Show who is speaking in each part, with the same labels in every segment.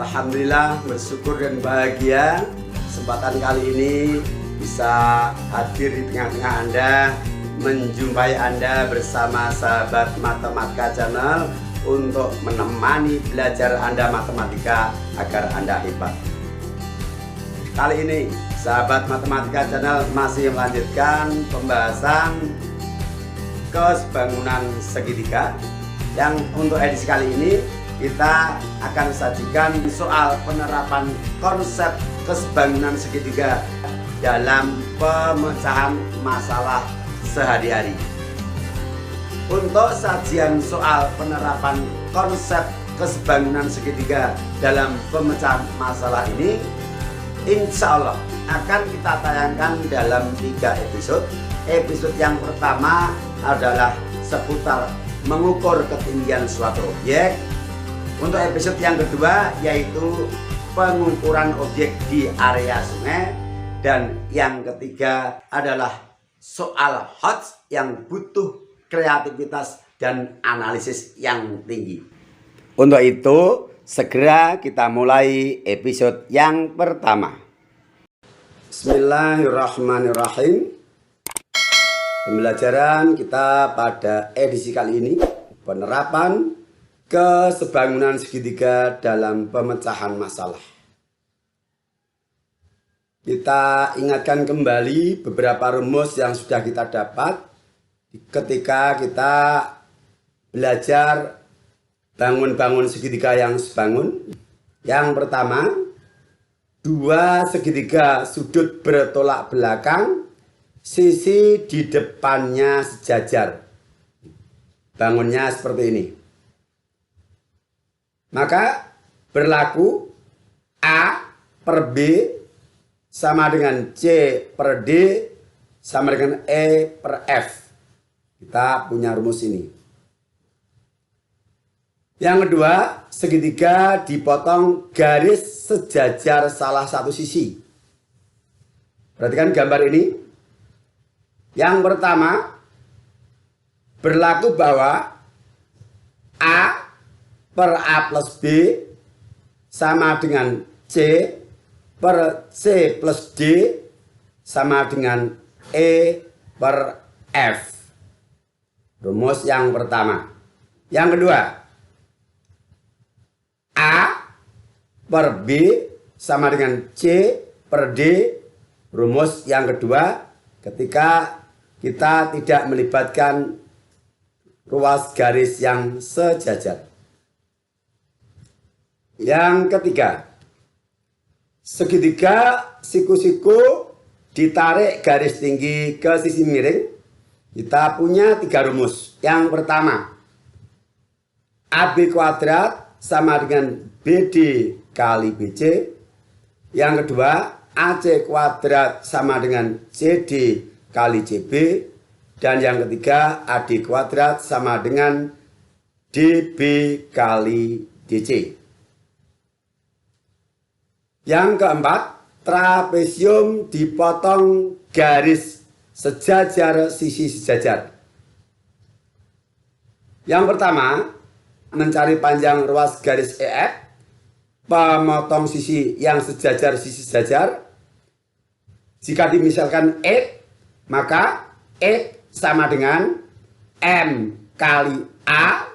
Speaker 1: Alhamdulillah, bersyukur dan bahagia kesempatan kali ini bisa hadir di tengah-tengah Anda, menjumpai Anda bersama sahabat Matematika Channel untuk menemani belajar Anda matematika agar Anda hebat. Kali ini sahabat Matematika Channel masih melanjutkan pembahasan kesebangunan segitiga, yang untuk edisi kali ini kita akan sajikan soal penerapan konsep kesebangunan segitiga dalam pemecahan masalah sehari-hari. Untuk sajian soal penerapan konsep kesebangunan segitiga dalam pemecahan masalah ini, insya Allah akan kita tayangkan dalam 3 episode. Episode yang pertama adalah seputar mengukur ketinggian suatu objek. Untuk episode yang kedua yaitu pengukuran objek di area sungai. Dan yang ketiga adalah soal HOTS yang butuh kreativitas dan analisis yang tinggi. Untuk itu segera kita mulai episode yang pertama. Bismillahirrahmanirrahim. Pembelajaran kita pada edisi kali ini, penerapan kesebangunan segitiga dalam pemecahan masalah. Kita ingatkan kembali beberapa rumus yang sudah kita dapat ketika kita belajar bangun-bangun segitiga yang sebangun. Yang pertama, 2 segitiga sudut bertolak belakang, sisi di depannya sejajar. Bangunnya seperti ini. Maka berlaku A per B sama dengan C per D sama dengan E per F. Kita punya rumus ini. Yang kedua, segitiga dipotong garis sejajar salah satu sisi. Perhatikan gambar ini. Yang pertama, berlaku bahwa A per A plus B sama dengan C per C plus D sama dengan E per F. Rumus yang pertama. Yang kedua, A per B sama dengan C per D. Rumus yang kedua ketika kita tidak melibatkan ruas garis yang sejajar. Yang ketiga, segitiga siku-siku ditarik garis tinggi ke sisi miring. Kita punya 3 rumus. Yang pertama, AB kuadrat sama dengan BD kali BC. Yang kedua, AC kuadrat sama dengan CD kali CB. Dan yang ketiga, AD kuadrat sama dengan DB kali DC. Yang keempat, trapesium dipotong garis sejajar sisi sejajar. Yang pertama, mencari panjang ruas garis EF, pemotong sisi yang sejajar sisi sejajar. Jika dimisalkan E, maka E sama dengan M kali A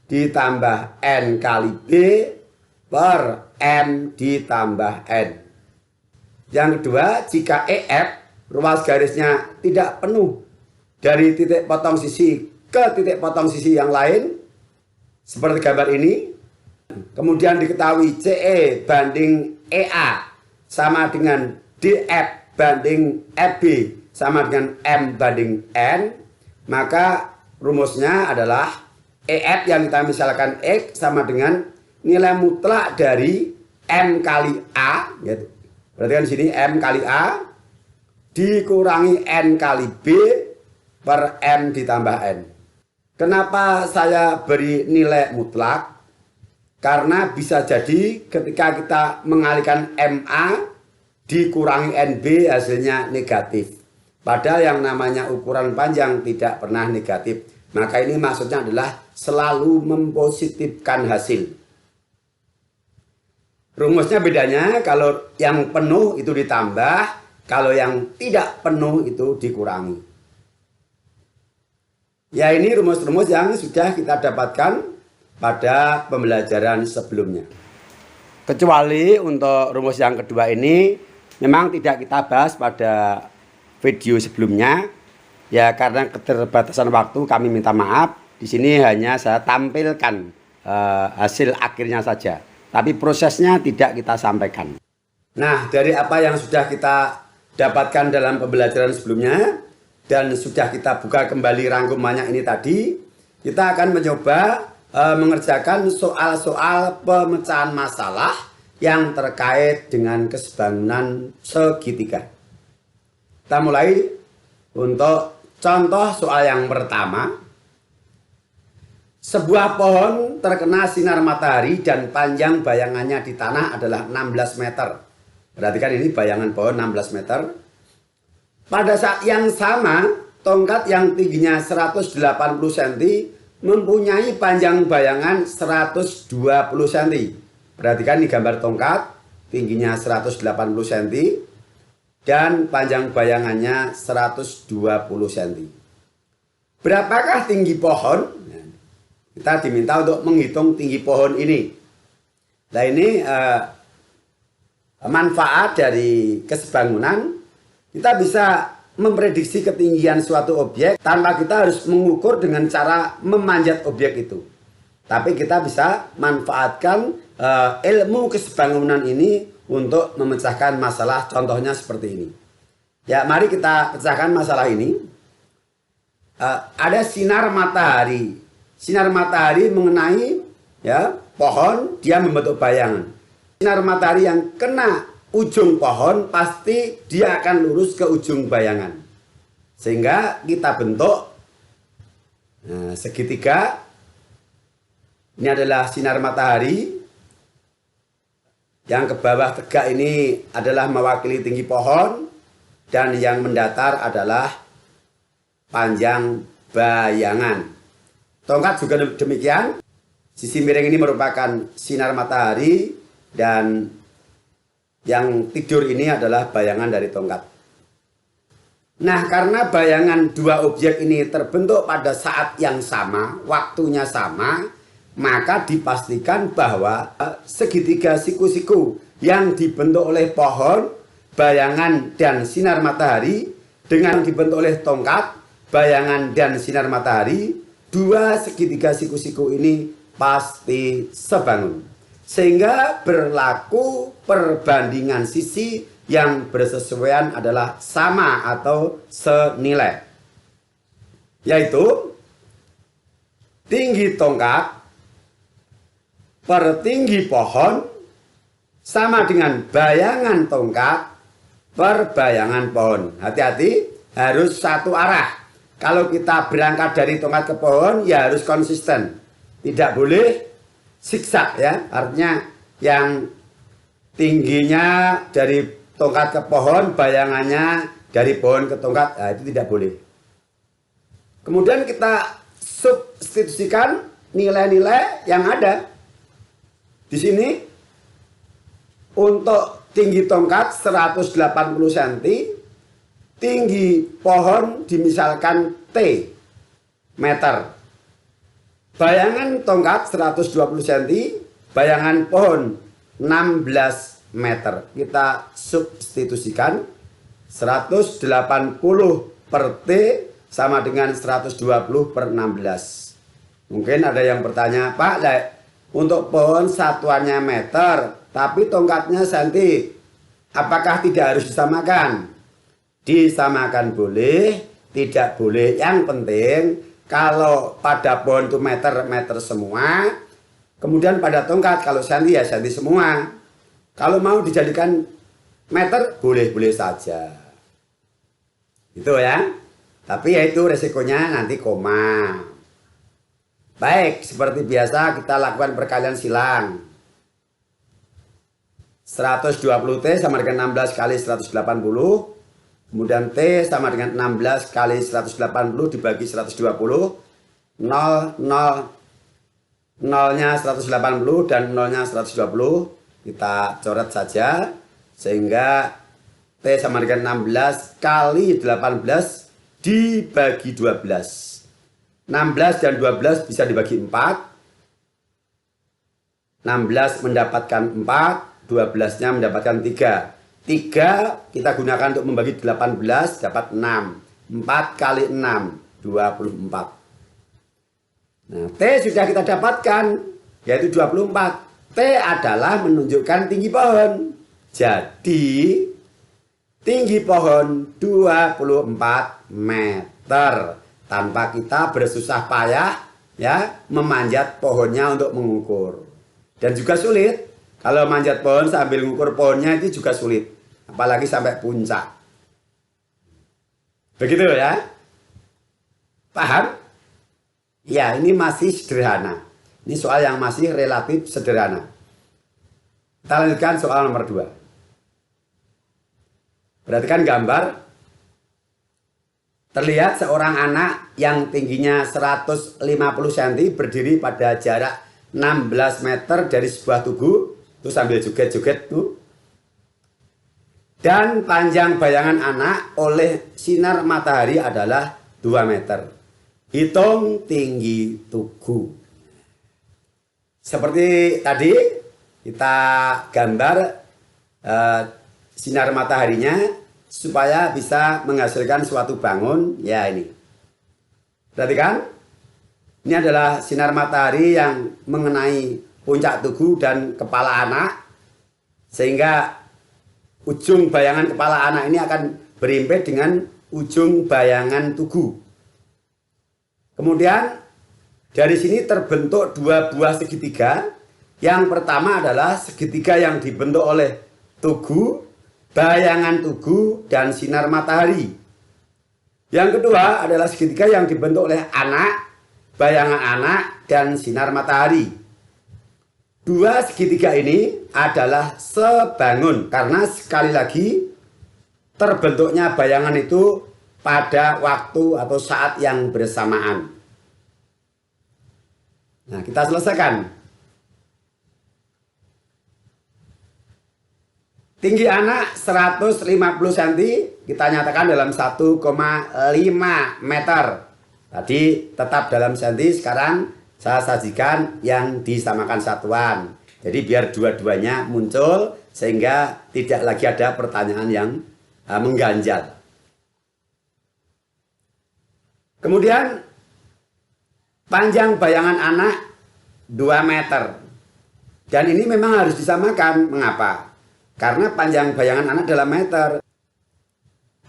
Speaker 1: ditambah N kali B per M ditambah N. Yang kedua, jika EF ruas garisnya tidak penuh dari titik potong sisi ke titik potong sisi yang lain seperti gambar ini, kemudian diketahui CE banding EA sama dengan DF banding FB sama dengan M banding N, maka rumusnya adalah EF yang kita misalkan X sama dengan nilai mutlak dari M kali A, gitu. Berarti kan di sini M kali A dikurangi N kali B per M ditambah N. Kenapa saya beri nilai mutlak? Karena bisa jadi ketika kita mengalihkan MA dikurangi NB hasilnya negatif. Padahal yang namanya ukuran panjang tidak pernah negatif. Maka ini maksudnya adalah selalu mempositifkan hasil. Rumusnya bedanya kalau yang penuh itu ditambah, kalau yang tidak penuh itu dikurangi. Ya, ini rumus-rumus yang sudah kita dapatkan pada pembelajaran sebelumnya. Kecuali untuk rumus yang kedua ini memang tidak kita bahas pada video sebelumnya. Ya, karena keterbatasan waktu kami minta maaf. Di sini hanya saya tampilkan hasil akhirnya saja. Tapi prosesnya tidak kita sampaikan. Nah, dari apa yang sudah kita dapatkan dalam pembelajaran sebelumnya dan sudah kita buka kembali rangkumannya ini tadi, kita akan mencoba mengerjakan soal-soal pemecahan masalah yang terkait dengan kesebangunan segitiga. Kita mulai untuk contoh soal yang pertama. Sebuah pohon terkena sinar matahari dan panjang bayangannya di tanah adalah 16 meter. Perhatikan ini bayangan pohon 16 meter. Pada saat yang sama, tongkat yang tingginya 180 cm mempunyai panjang bayangan 120 cm. Perhatikan ini gambar tongkat, tingginya 180 cm dan panjang bayangannya 120 cm. Berapakah tinggi pohon? Kita diminta untuk menghitung tinggi pohon ini. Nah, ini manfaat dari kesebangunan. Kita bisa memprediksi ketinggian suatu objek tanpa kita harus mengukur dengan cara memanjat objek itu. Tapi kita bisa manfaatkan ilmu kesebangunan ini untuk memecahkan masalah, contohnya seperti ini. Ya, mari kita pecahkan masalah ini. Ada sinar matahari. Sinar matahari mengenai ya pohon, dia membentuk bayangan. Sinar matahari yang kena ujung pohon pasti dia akan lurus ke ujung bayangan. Sehingga kita bentuk segitiga. Ini adalah sinar matahari. Yang ke bawah tegak ini adalah mewakili tinggi pohon. Dan yang mendatar adalah panjang bayangan. Tongkat juga demikian. Sisi miring ini merupakan sinar matahari dan yang tidur ini adalah bayangan dari tongkat. Nah, karena bayangan dua objek ini terbentuk pada saat yang sama, waktunya sama, maka dipastikan bahwa segitiga siku-siku yang dibentuk oleh pohon, bayangan dan sinar matahari dengan dibentuk oleh tongkat, bayangan dan sinar matahari, dua segitiga siku-siku ini pasti sebangun. Sehingga berlaku perbandingan sisi yang bersesuaian adalah sama atau senilai. Yaitu tinggi tongkat per tinggi pohon sama dengan bayangan tongkat per bayangan pohon. Hati-hati, harus satu arah. Kalau kita berangkat dari tongkat ke pohon, ya harus konsisten. Tidak boleh zigzag ya. Artinya yang tingginya dari tongkat ke pohon, bayangannya dari pohon ke tongkat, nah, itu tidak boleh. Kemudian kita substitusikan nilai-nilai yang ada. Di sini untuk tinggi tongkat 180 cm, tinggi pohon dimisalkan T meter. Bayangan tongkat 120 cm, bayangan pohon 16 meter. Kita substitusikan 180 per T sama dengan 120 per 16. Mungkin ada yang bertanya, Pak, untuk pohon satuannya meter, tapi tongkatnya senti, apakah tidak harus disamakan? Disamakan boleh, tidak boleh. Yang penting kalau pada pohon itu meter semua, kemudian pada tongkat kalau senti ya senti semua. Kalau mau dijadikan meter boleh-boleh saja. Itu ya. Tapi ya itu resikonya nanti koma. Baik, seperti biasa kita lakukan perkalian silang. 120T sama dengan 16 kali 180. Kemudian T sama dengan 16 kali 180 dibagi 120. 0, 0, 0-nya 180 dan 0-nya 120. kita coret saja sehingga T sama dengan 16 kali 18 dibagi 12. 16 dan 12 bisa dibagi 4. 16 mendapatkan 4, 12-nya mendapatkan 3. 3 kita gunakan untuk membagi 18 dapat 6. 4 kali 6, 24. Nah, T sudah kita dapatkan, yaitu 24. T adalah menunjukkan tinggi pohon. Jadi, tinggi pohon 24 meter. Tanpa kita bersusah payah ya memanjat pohonnya untuk mengukur. Dan juga sulit. Kalau manjat pohon sambil mengukur pohonnya itu juga sulit. Apalagi sampai puncak. Begitu ya. Paham? Ya, ini masih sederhana. Ini soal yang masih relatif sederhana. Kita lanjutkan soal nomor 2. Perhatikan gambar. Terlihat seorang anak yang tingginya 150 cm berdiri pada jarak 16 meter dari sebuah tugu. Itu sambil joget-joget tuh. Dan panjang bayangan anak oleh sinar matahari adalah 2 meter. Hitung tinggi tugu. Seperti tadi kita gambar sinar mataharinya supaya bisa menghasilkan suatu bangun. Ya, ini. Perhatikan. Ini adalah sinar matahari yang mengenai puncak tugu dan kepala anak. Sehingga ujung bayangan kepala anak ini akan berimpit dengan ujung bayangan tugu. Kemudian dari sini terbentuk dua buah segitiga. Yang pertama adalah segitiga yang dibentuk oleh tugu, bayangan tugu, dan sinar matahari. Yang kedua adalah segitiga yang dibentuk oleh anak, bayangan anak, dan sinar matahari. Dua segitiga ini adalah sebangun karena sekali lagi terbentuknya bayangan itu pada waktu atau saat yang bersamaan. Nah, kita selesaikan. Tinggi anak 150 cm kita nyatakan dalam 1,5 meter. Tadi tetap dalam senti, sekarang saya sajikan yang disamakan satuan. Jadi biar dua-duanya muncul sehingga tidak lagi ada pertanyaan yang mengganjal. Kemudian panjang bayangan anak 2 meter. Dan ini memang harus disamakan. Mengapa? Karena panjang bayangan anak dalam meter.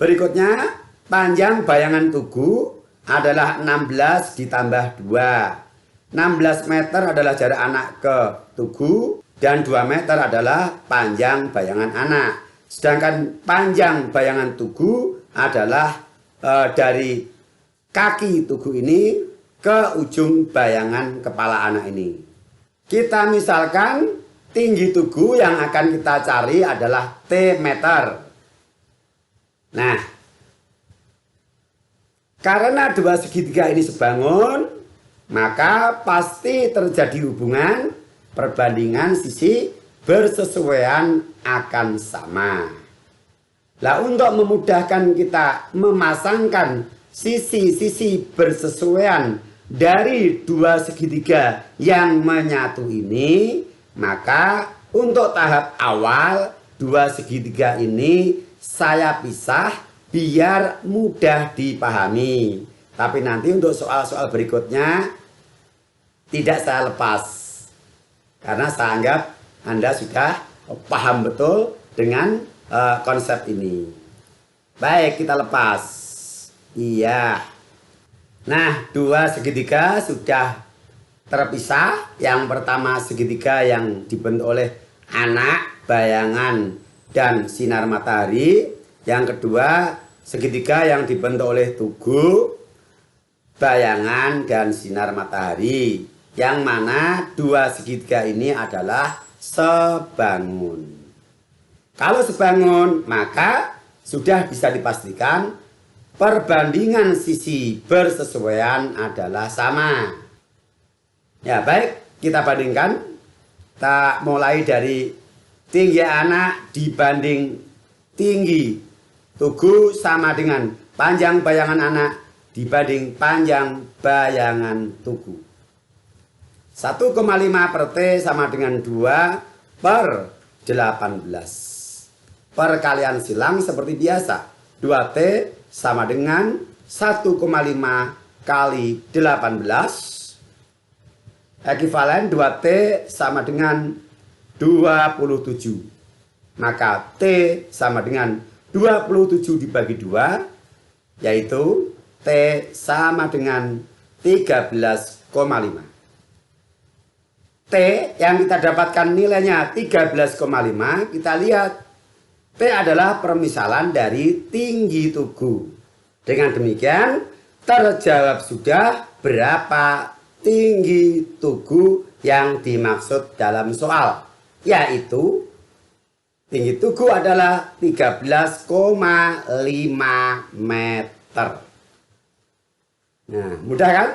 Speaker 1: Berikutnya, panjang bayangan tugu adalah 16 ditambah 2. 16 meter adalah jarak anak ke tugu, dan 2 meter adalah panjang bayangan anak. Sedangkan panjang bayangan tugu adalah dari kaki tugu ini ke ujung bayangan kepala anak ini. Kita misalkan tinggi tugu yang akan kita cari adalah T meter. Nah, karena dua segitiga ini sebangun, maka pasti terjadi hubungan perbandingan sisi bersesuaian akan sama. Nah, untuk memudahkan kita memasangkan sisi-sisi bersesuaian dari dua segitiga yang menyatu ini, maka untuk tahap awal dua segitiga ini saya pisah biar mudah dipahami. Tapi nanti untuk soal-soal berikutnya tidak saya lepas. Karena saya anggap Anda sudah paham betul dengan konsep ini. Baik, kita lepas. Iya. Nah, dua segitiga sudah terpisah. Yang pertama segitiga yang dibentuk oleh anak, bayangan, dan sinar matahari. Yang kedua segitiga yang dibentuk oleh tugu, bayangan, dan sinar matahari. Yang mana dua segitiga ini adalah sebangun. Kalau sebangun, maka sudah bisa dipastikan perbandingan sisi bersesuaian adalah sama. Ya, baik, kita bandingkan. Kita mulai dari tinggi anak dibanding tinggi tugu sama dengan panjang bayangan anak dibanding panjang bayangan tugu. 1,5 per T sama dengan 2 per 18. Perkalian silang seperti biasa. 2T sama dengan 1,5 kali 18. Ekivalen 2T sama dengan 27. Maka T sama dengan 27 dibagi 2, yaitu T sama dengan 13,5. T yang kita dapatkan nilainya 13,5, kita lihat T adalah permisalan dari tinggi tugu. Dengan demikian terjawab sudah berapa tinggi tugu yang dimaksud dalam soal, yaitu tinggi tugu adalah 13,5 meter. Nah, mudah kan?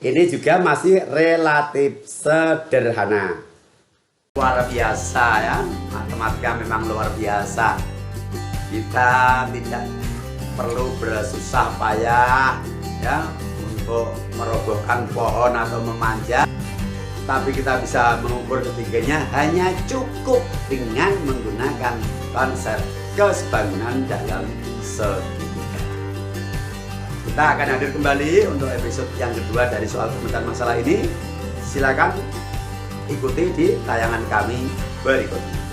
Speaker 1: Ini juga masih relatif sederhana. Luar biasa ya, matematika memang luar biasa. Kita tidak perlu bersusah payah ya untuk merobohkan pohon atau memanjat, tapi kita bisa mengukur ketiganya hanya cukup dengan menggunakan konsep kesebangunan dalam segitiga. Kita akan hadir kembali untuk episode yang kedua dari soal permukaan masalah ini. Silakan ikuti di tayangan kami berikutnya.